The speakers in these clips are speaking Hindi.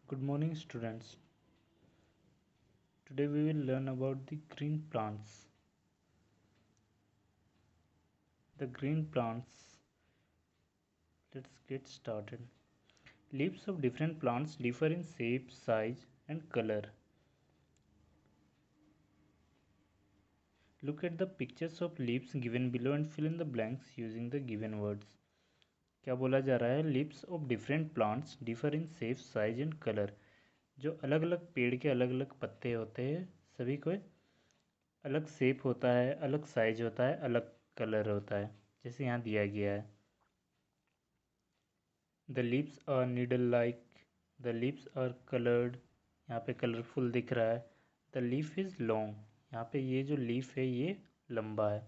Good morning, students. Today we will learn about the green plants. The green plants. Let's get started. Leaves of different plants differ in shape, size, and color. Look at the pictures of leaves given below and fill in the blanks using the given words. क्या बोला जा रहा है? Leaves of different plants differ in shape, size, and color. जो अलग अलग पेड़ के अलग अलग पत्ते होते हैं, सभी को अलग शेप होता है, अलग साइज होता है, अलग कलर होता है, जैसे यहाँ दिया गया है. The leaves are needle like. The leaves are colored. यहाँ पे कलरफुल दिख रहा है. The leaf is long. यहाँ पे ये जो लीफ है ये लंबा है.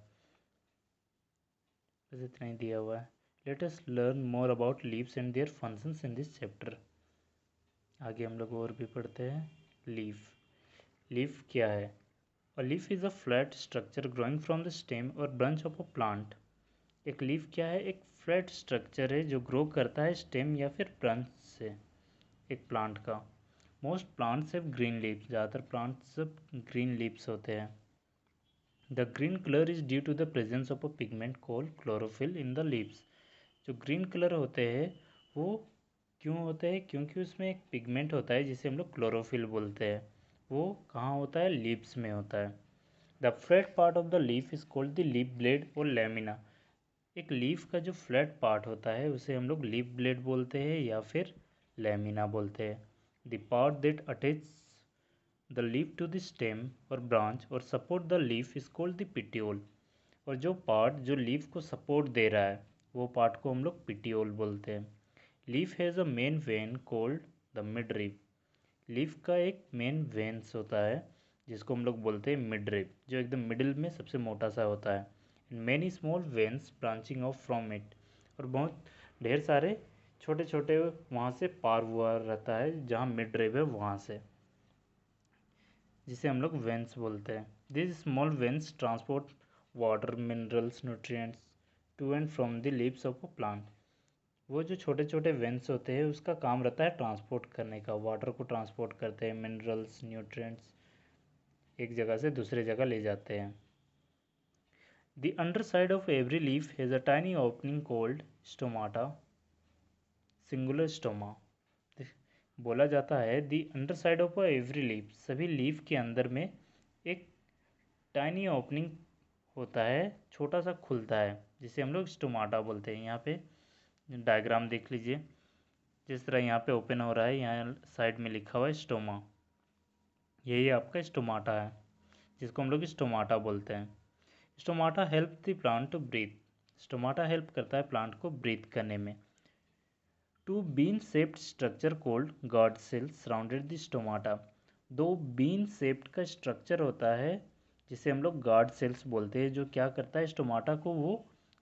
बस इतना ही दिया हुआ है. Let us learn more about leaves and their functions in this chapter. आगे हम लोग और भी पढ़ते हैं. Leaf. Leaf क्या है? A leaf is a flat structure growing from the stem or branch of a plant. एक लीफ क्या है? एक फ्लैट स्ट्रक्चर है जो ग्रो करता है स्टेम या फिर ब्रांच से, एक प्लांट का. Most plants have green leaves. ज़्यादातर प्लांट्स सब ग्रीन लीव्स होते हैं. The green colour is due to the presence of a pigment called chlorophyll in the leaves. जो ग्रीन कलर होते हैं वो क्यों होते हैं? क्योंकि उसमें एक पिगमेंट होता है जिसे हम लोग क्लोरोफिल बोलते हैं. वो कहाँ होता है? लीव्स में होता है. The flat part of the leaf is called the leaf blade और लैमिना. एक लीफ का जो फ्लैट पार्ट होता है उसे हम लोग लीफ ब्लेड बोलते हैं या फिर लैमिना बोलते हैं. The part that attach the leaf to the stem और ब्रांच और support the leaf is called the petiole. और जो पार्ट जो लीफ को सपोर्ट दे रहा है वो पार्ट को हम लोग पिटियोल बोलते हैं. Leaf has a main vein called the midrib. Leaf का एक मेन वेन्स होता है जिसको हम लोग बोलते हैं मिडरिव, जो एकदम मिडिल में सबसे मोटा सा होता है. Many small veins branching of from it. और बहुत ढेर सारे छोटे छोटे वहाँ से पार हुआ रहता है जहाँ मिड रिव है वहाँ से, जिसे हम लोग वेन्स बोलते हैं. This small veins transport water, minerals, nutrients to and from the leaves of a plant. वो जो छोटे छोटे वेन्स होते हैं उसका काम रहता है ट्रांसपोर्ट करने का. वाटर को ट्रांसपोर्ट करते हैं, मिनरल्स, न्यूट्रिएंट्स एक जगह से दूसरे जगह ले जाते हैं. The underside of every leaf has a tiny opening called stomata, singular stoma. बोला जाता है the underside of every leaf, सभी लीफ के अंदर में एक टाइनी ओपनिंग होता है, छोटा सा खुलता है, जिसे हम लोग स्टोमाटा बोलते हैं. यहाँ पे डायग्राम देख लीजिए. जिस तरह यहाँ पे ओपन हो रहा है, यहाँ साइड में लिखा हुआ है स्टोमा. यही आपका स्टोमाटा है जिसको हम लोग स्टोमाटा बोलते हैं. Stomata help the plant to breathe. Stomata help करता है प्लांट को ब्रीथ करने में. Two bean shaped structure called guard cells surrounded the stomata. दो बीन शेप्ड का स्ट्रक्चर होता है जिसे हम लोग गार्ड सेल्स बोलते हैं, जो क्या करता है स्टोमाटा को वो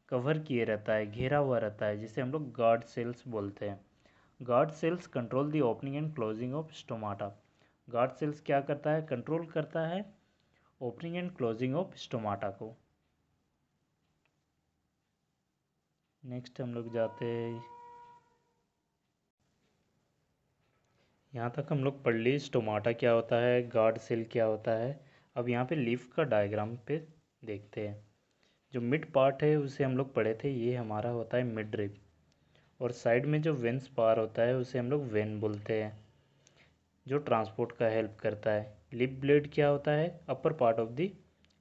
कवर किए रहता है, घेरा हुआ रहता है, जिसे हम लोग गार्ड सेल्स बोलते हैं. Guard cells control the opening and closing of stomata. Guard cells क्या करता है? कंट्रोल करता है opening and closing of stomata को. नेक्स्ट हम लोग जाते हैं, यहाँ तक हम लोग पढ़ ली स्टोमाटा क्या होता है, गार्ड सेल क्या होता है. अब यहाँ पे लीफ का डायग्राम पे देखते हैं. जो मिड पार्ट है उसे हम लोग पढ़े थे, ये हमारा होता है मिड रिब. और साइड में जो वेन्स पार होता है उसे हम लोग वेन बोलते हैं, जो ट्रांसपोर्ट का हेल्प करता है. लिप ब्लेड क्या होता है? Upper part of the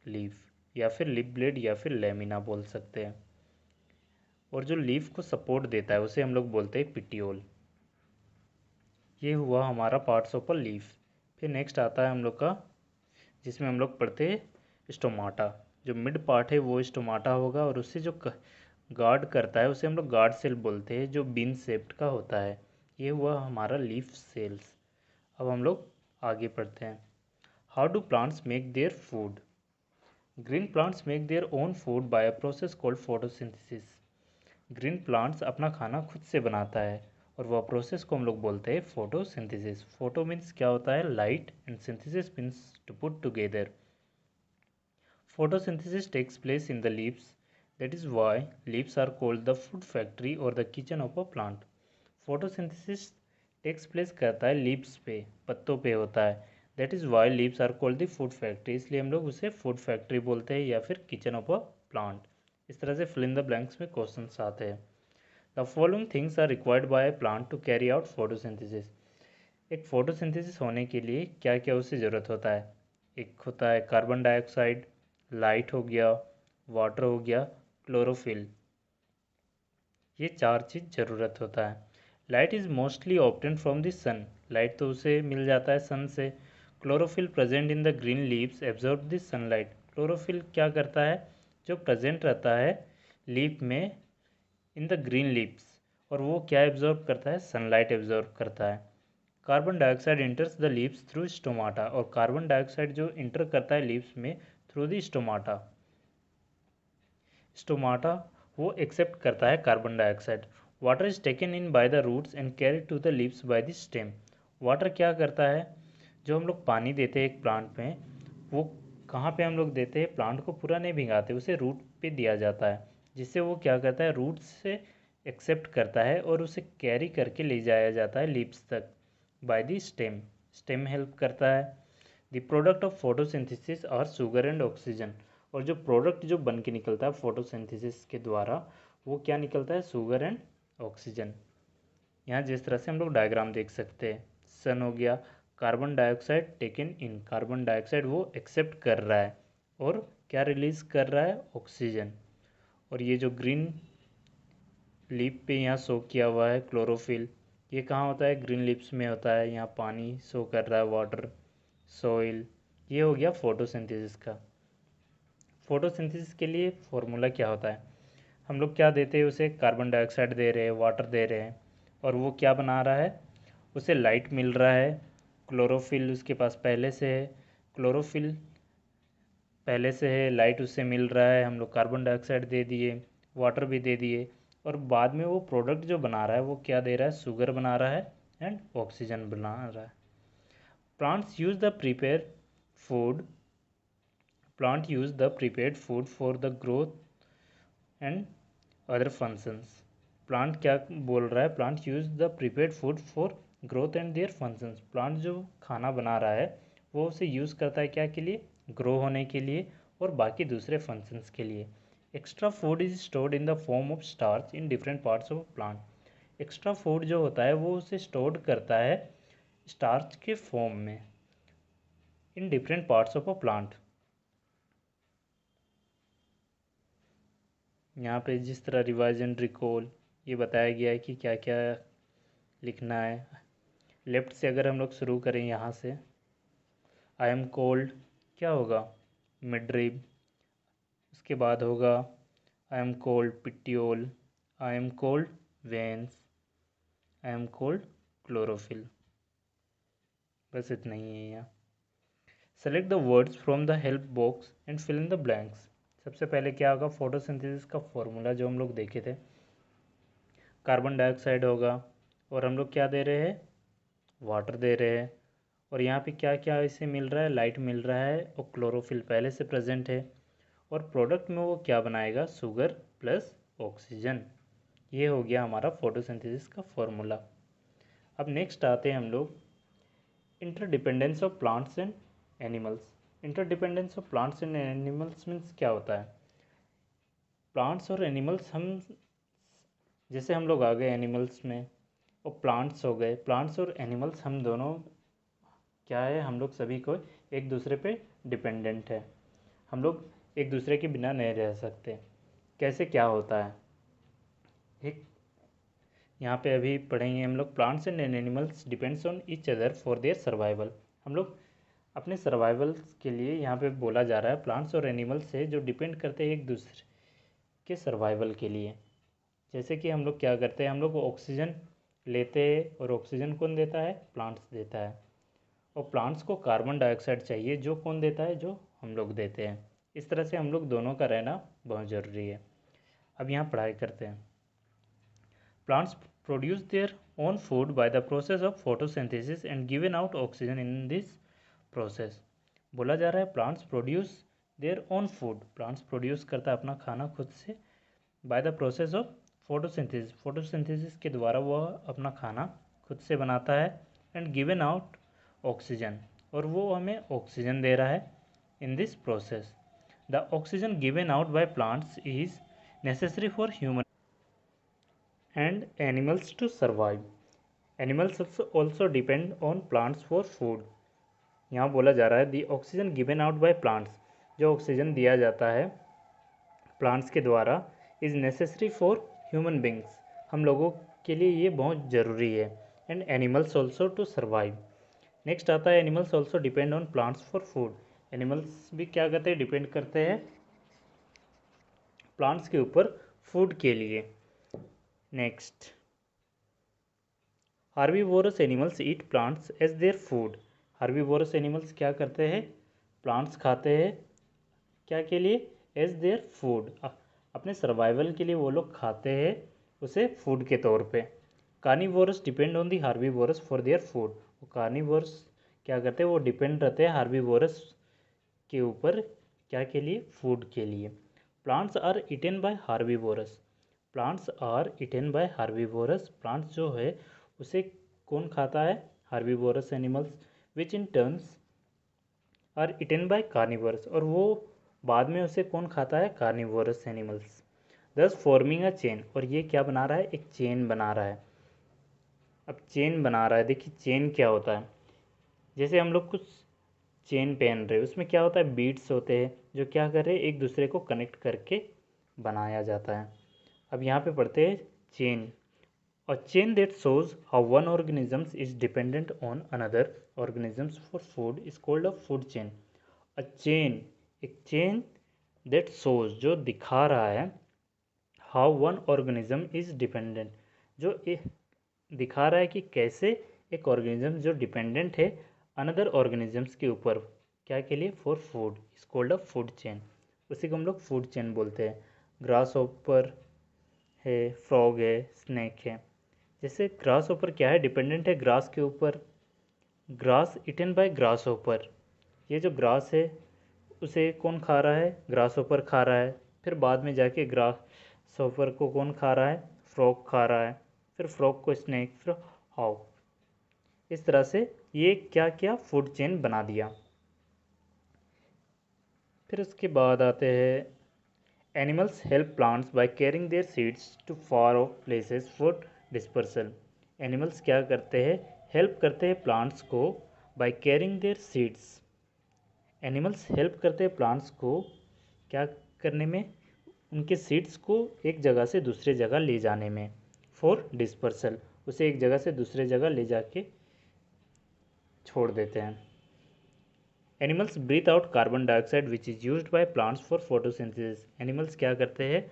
leaf, या फिर लिप ब्लेड या फिर लेमिना बोल सकते हैं. और जो लीफ को सपोर्ट देता है उसे हम लोग बोलते हैं पिटियोल. ये हुआ हमारा पार्ट्स ऑफ अ लीफ. फिर नेक्स्ट आता है हम लोग का, जिसमें हम लोग पढ़ते हैं स्टोमाटा. जो मिड पार्ट है वो स्टोमाटा होगा, और उससे जो गार्ड करता है उसे हम लोग गार्ड सेल बोलते हैं, जो बीन शेप्ड का होता है. ये हुआ हमारा लीफ सेल्स. अब हम लोग आगे पढ़ते हैं. How do plants make their food? Green plants make their own food by a process called photosynthesis. Green plants अपना खाना खुद से बनाता है, और वह प्रोसेस को हम लोग बोलते हैं फोटोसिंथेसिस. फोटो मीन्स क्या होता है? Light, and synthesis means to put together. Photosynthesis takes place in the leaves. That is why leaves are called the food factory और the kitchen of a plant. Photosynthesis takes place करता है लीव्स पे, पत्तों पे होता है। That is why leaves are called the food factory, इसलिए हम लोग उसे फूड फैक्ट्री बोलते हैं या फिर किचन ऑफ अ प्लांट। इस तरह से फिल इन द ब्लैंक्स में क्वेश्चंस आते हैं। The following things are required by a plant to carry out photosynthesis. एक फोटोसिंथेसिस होने के लिए क्या क्या उससे ज़रूरत होता है? एक होता है कार्बन डाइऑक्साइड, लाइट हो गया, वाटर हो गया, क्लोरोफिल। ये चार चीज़ ज़रूरत होता है। Light is mostly obtain from the sun, light तो उसे मिल जाता है सन से। Chlorophyll present in the green leaves absorb the sunlight. Chlorophyll क्या करता है? जो प्रेजेंट रहता है लीफ में, इन द ग्रीन लीव्स, और वो क्या एब्जॉर्ब करता है? सनलाइट एब्जॉर्ब करता है। Carbon dioxide enters the leaves through stomata, और कार्बन डाइऑक्साइड जो इंटर करता है लीव्स में थ्रू द स्टोमाटा। स्टोमाटा वो एक्सेप्ट करता है carbon dioxide. Water is taken in by the roots and carry to the leaves by the stem. Water क्या करता है? जो हम लोग पानी देते हैं एक प्लांट में, वो कहाँ पे हम लोग देते हैं? प्लांट को पूरा नहीं भिगाते, उसे रूट पे दिया जाता है, जिससे वो क्या करता है? रूट से एक्सेप्ट करता है और उसे कैरी करके ले जाया जाता है लीव्स तक by the stem. Stem help करता है। The product of photosynthesis are sugar and oxygen, और जो प्रोडक्ट जो बन के निकलता है फोटोसिंथेसिस के द्वारा, वो क्या निकलता है? Sugar and oxygen. यहाँ जिस तरह से हम लोग डायग्राम देख सकते हैं, सन हो गया, carbon dioxide taken in, carbon dioxide वो एक्सेप्ट कर रहा है और क्या रिलीज कर रहा है? ऑक्सीजन। और ये जो ग्रीन लीफ पे यहाँ शो किया हुआ है क्लोरोफिल, ये कहाँ होता है? ग्रीन लीव्स में होता है। यहाँ पानी शो कर रहा है, वाटर, सॉइल। ये हो गया फोटोसिंथेसिस का। फोटोसिंथेसिस के लिए फॉर्मूला क्या होता है? हम लोग क्या देते हैं उसे? कार्बन डाइऑक्साइड दे रहे हैं, वाटर दे रहे हैं, और वो क्या बना रहा है? उसे लाइट मिल रहा है। क्लोरोफिल उसके पास पहले से है, क्लोरोफिल पहले से है, लाइट उससे मिल रहा है, हम लोग कार्बन डाइऑक्साइड दे दिए, वाटर भी दे दिए, और बाद में वो प्रोडक्ट जो बना रहा है वो क्या दे रहा है? शुगर बना रहा है एंड ऑक्सीजन बना रहा है। Plants use the prepare food, plant use the prepared food for the growth and other functions. Plant क्या बोल रहा है? Plant use the prepared food for growth and their functions. Plant जो खाना बना रहा है वो उसे यूज़ करता है क्या के लिए? ग्रो होने के लिए और बाकी दूसरे फंक्शंस के लिए। Extra food is stored in the form of starch in different parts of plant. Extra food जो होता है वो उसे स्टोर्ड करता है स्टार्च के फॉर्म में in different parts of a plant. यहाँ पे जिस तरह रिवाइज एंड रिकॉल ये बताया गया है कि क्या क्या लिखना है। लेफ्ट से अगर हम लोग शुरू करें यहाँ से, आई एम कोल्ड क्या होगा? मिड्रिब। उसके बाद होगा I am called petiole, I am called veins, I am called chlorophyll. बस इतना ही है यहाँ। Select the words from the help box and fill in the blanks. सबसे पहले क्या होगा? फोटोसिंथेसिस का फॉर्मूला जो हम लोग देखे थे, कार्बन डाइऑक्साइड होगा, और हम लोग क्या दे रहे हैं? वाटर दे रहे हैं, और यहाँ पे क्या क्या इसे मिल रहा है? लाइट मिल रहा है, और क्लोरोफिल पहले से प्रेजेंट है, और प्रोडक्ट में वो क्या बनाएगा? Sugar plus oxygen. ये हो गया हमारा फोटोसिंथेसिस का फॉर्मूला। अब नेक्स्ट आते हैं हम लोग interdependence of plants and animals. Interdependence of plants and animals means क्या होता है? प्लांट्स और एनिमल्स, हम जैसे हम लोग आ गए एनिमल्स में, और प्लांट्स हो गए, प्लांट्स और एनिमल्स हम दोनों क्या है? हम लोग सभी को एक दूसरे पे डिपेंडेंट है। हम लोग एक दूसरे के बिना नहीं रह सकते। कैसे क्या होता है? एक यहाँ पे अभी पढ़ेंगे हम लोग, plants and animals depends on each other for their survival. हम लोग अपने सर्वाइवल के लिए यहाँ पे बोला जा रहा है प्लांट्स और एनिमल्स से जो डिपेंड करते हैं एक दूसरे के सर्वाइवल के लिए। जैसे कि हम लोग क्या करते हैं? हम लोग ऑक्सीजन लेते हैं, और ऑक्सीजन कौन देता है? प्लांट्स देता है। और प्लांट्स को कार्बन डाइऑक्साइड चाहिए, जो कौन देता है? जो हम लोग देते हैं। इस तरह से हम लोग दोनों का रहना बहुत ज़रूरी है। अब यहाँ पढ़ाई करते हैं। Plants produce their own food by the process of photosynthesis and given out oxygen in this process. बोला जा रहा है plants produce their own food, plants produce करता है अपना खाना खुद से by the process of photosynthesis, photosynthesis के द्वारा वह अपना खाना खुद से बनाता है, एंड गिवन आउट ऑक्सीजन, और वो हमें ऑक्सीजन दे रहा है in this process. The oxygen given out by plants is necessary for human and animals to survive. Animals also depend on plants for food. यहाँ बोला जा रहा है the oxygen given out by plants, जो ऑक्सीजन दिया जाता है प्लांट्स के द्वारा, is necessary for human beings, हम लोगों के लिए ये बहुत ज़रूरी है, and animals also to survive. Next आता है animals also depend on plants for food. Animals भी क्या करते हैं, डिपेंड करते हैं प्लांट्स के ऊपर फूड के लिए. Next, herbivorous animals eat plants as their food. Herbivorous animals क्या करते हैं, प्लांट्स खाते हैं, क्या के लिए, एज देयर फूड, अपने सर्वाइवल के लिए वो लोग खाते हैं उसे फूड के तौर पे. Carnivorous depend on the herbivores for their food. वो कार्निवोरस क्या करते हैं, वो डिपेंड रहते हैं हार्बीवोरस के ऊपर, क्या के लिए, फूड के लिए. Plants are eaten by herbivorous. Plants are eaten by herbivorous. Plants जो है उसे कौन खाता है, herbivorous animals, which in turns are eaten by carnivorous, और वो बाद में उसे कौन खाता है, carnivorous animals. Thus forming a chain, और ये क्या बना रहा है, एक चेन बना रहा है. अब चेन बना रहा है, देखिए चेन क्या होता है, जैसे हम लोग कुछ चेन पहन रहे हैं, उसमें क्या होता है, बीड्स होते हैं जो क्या कर रहे हैं, एक दूसरे को कनेक्ट करके बनाया जाता है. अब यहाँ पे पढ़ते हैं chain. A chain that shows how one organism is dependent on another organisms for food is called a food chain. A chain, एक chain that shows, जो दिखा रहा है, how one organism is dependent, जो दिखा रहा है कि कैसे एक ऑर्गेनिज्म जो डिपेंडेंट है अनदर ऑर्गेनिजम्स के ऊपर, क्या के लिए, for food, is called a food chain. उसी को हम लोग फूड चेन बोलते हैं. ग्रास ऊपर है, फ्रॉग है, स्नैक है. जैसे ग्रास ऊपर क्या है, डिपेंडेंट है ग्रास के ऊपर, ग्रास इटन बाय ग्रास ऊपर. ये जो ग्रास है उसे कौन खा रहा है, ग्रास ऊपर खा रहा है. फिर बाद में जाके ग्रास ऊपर को कौन खा रहा है, फ्रॉग खा रहा है. फिर फ्रॉग को स्नेक, फिर हाउ. इस तरह से ये क्या क्या फूड चेन बना दिया. फिर उसके बाद आते हैं animals help plants by carrying their seeds to far off places for dispersal. Animals क्या करते हैं, हेल्प करते हैं प्लांट्स को by carrying their seeds. Animals help करते हैं प्लांट्स को क्या करने में, उनके सीड्स को एक जगह से दूसरे जगह ले जाने में, फॉर डिस्पर्सल, उसे एक जगह से दूसरे जगह ले जाके छोड़ देते हैं. Animals breathe out carbon dioxide which is used by plants for photosynthesis. Animals क्या करते हैं,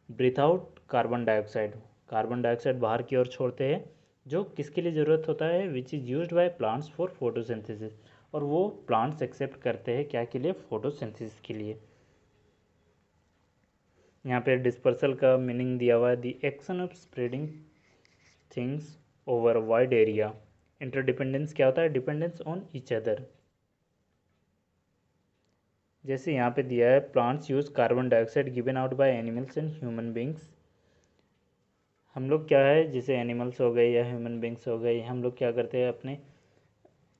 breathe out carbon dioxide, carbon dioxide बाहर की ओर छोड़ते हैं, जो किसके लिए ज़रूरत होता है, विच is used by plants for photosynthesis, और वो प्लांट्स एक्सेप्ट करते हैं क्या के लिए, फोटोसिंथेसिस के लिए. यहाँ पे डिस्पर्सल का मीनिंग दिया हुआ है, the action of spreading things over wide area. Interdependence क्या होता है, डिपेंडेंस ऑन ईच अदर. जैसे यहाँ पे दिया है, plants use carbon dioxide given out by animals and human beings. हम लोग क्या है, जैसे एनिमल्स हो गए या ह्यूमन बींग्स हो गए, हम लोग क्या करते हैं, अपने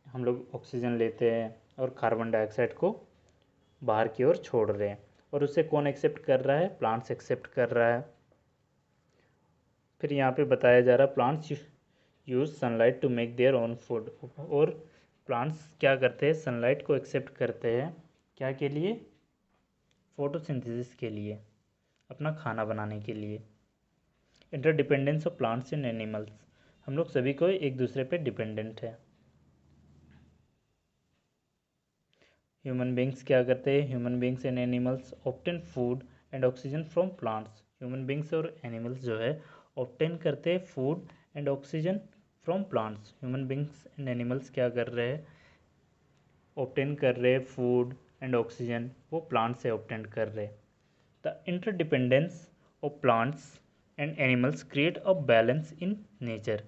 हम लोग ऑक्सीजन लेते हैं और कार्बन डाइऑक्साइड को बाहर की ओर छोड़ रहे हैं, और उससे कौन एक्सेप्ट कर रहा है, प्लांट्स एक्सेप्ट कर रहा है. फिर यहाँ पे बताया जा रहा है plants use sunlight to make their own food. और प्लांट्स क्या करते हैं, सनलाइट को एक्सेप्ट करते हैं, क्या के लिए, फोटोसिंथेसिस के लिए, अपना खाना बनाने के लिए. Interdependence of plants and animals, हम लोग सभी को एक दूसरे पे डिपेंडेंट है. ह्यूमन बींग्स क्या करते हैं, human beings and animals obtain food and oxygen from plants. Human beings और एनिमल्स जो है ऑब्टेन करते हैं food and oxygen from plants. Human beings and animals क्या कर रहे हैं, ऑब्टेन कर रहे हैं फूड एंड ऑक्सीजन, वो प्लांट से ऑब्टेन कर रहे हैं. The interdependence of plants and animals create a balance in nature.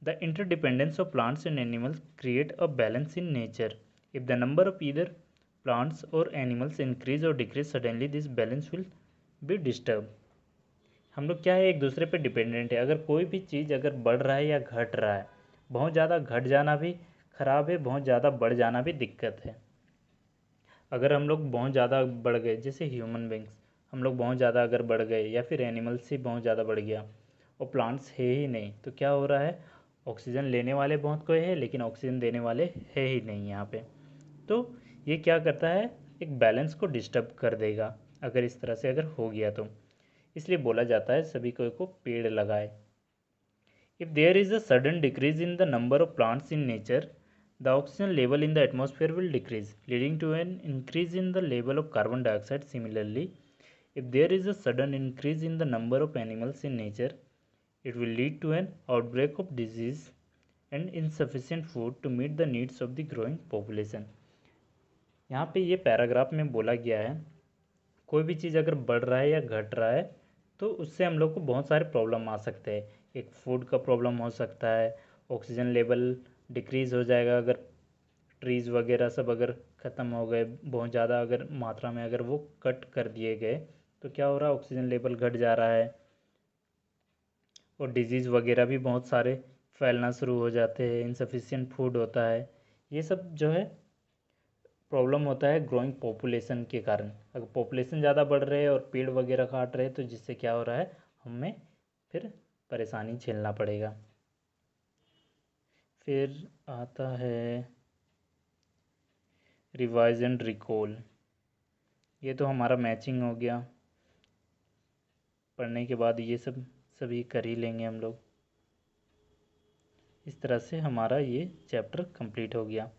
The interdependence of plants and animals create a balance in nature. If the number of either plants or animals increase or decrease suddenly, this balance will be disturbed. हम लोग क्या है, एक दूसरे पे डिपेंडेंट है। अगर कोई भी चीज़ अगर बढ़ रहा है या घट रहा है, बहुत ज़्यादा घट जाना भी खराब है, बहुत ज़्यादा बढ़ जाना भी दिक्कत है। अगर हम लोग बहुत ज़्यादा बढ़ गए, जैसे ह्यूमन बींग्स, हम लोग बहुत ज़्यादा अगर बढ़ गए या फिर एनिमल्स ही बहुत ज़्यादा बढ़ गया और प्लांट्स है ही नहीं, तो क्या हो रहा है, ऑक्सीजन लेने वाले बहुत कोई है लेकिन ऑक्सीजन देने वाले है ही नहीं यहाँ पे। तो ये क्या करता है, एक बैलेंस को डिस्टर्ब कर देगा अगर इस तरह से अगर हो गया तो। इसलिए बोला जाता है सभी को पेड़ लगाए। If there is a sudden decrease in the number of plants in nature, the oxygen level in the atmosphere will decrease, leading to an increase in the level of carbon dioxide. Similarly, if there is a sudden increase in the number of animals in nature, it will lead to an outbreak of disease and insufficient food to meet the needs of the growing population. यहाँ पे ये पैराग्राफ में बोला गया है, कोई भी चीज़ अगर बढ़ रहा है या घट रहा है तो उससे हम लोग को बहुत सारे प्रॉब्लम आ सकते हैं। एक फूड का प्रॉब्लम हो सकता है, ऑक्सीजन लेवल डिक्रीज़ हो जाएगा अगर ट्रीज़ वगैरह सब अगर ख़त्म हो गए, बहुत ज़्यादा अगर मात्रा में अगर वो कट कर दिए गए तो क्या हो रहा है, ऑक्सीजन लेवल घट जा रहा है और डिजीज़ वगैरह भी बहुत सारे फैलना शुरू हो जाते हैं, इनसफिशिएंट फूड होता है। ये सब जो है प्रॉब्लम होता है ग्रोइंग पॉपुलेशन के कारण। अगर पॉपुलेशन ज़्यादा बढ़ रहे हैं और पेड़ वगैरह काट रहे हैं तो जिससे क्या हो रहा है, हमें फिर परेशानी झेलना पड़ेगा। फिर आता है रिवाइज एंड रिकॉल। ये तो हमारा मैचिंग हो गया, पढ़ने के बाद ये सब सभी कर ही लेंगे हम लोग। इस तरह से हमारा ये चैप्टर कंप्लीट हो गया।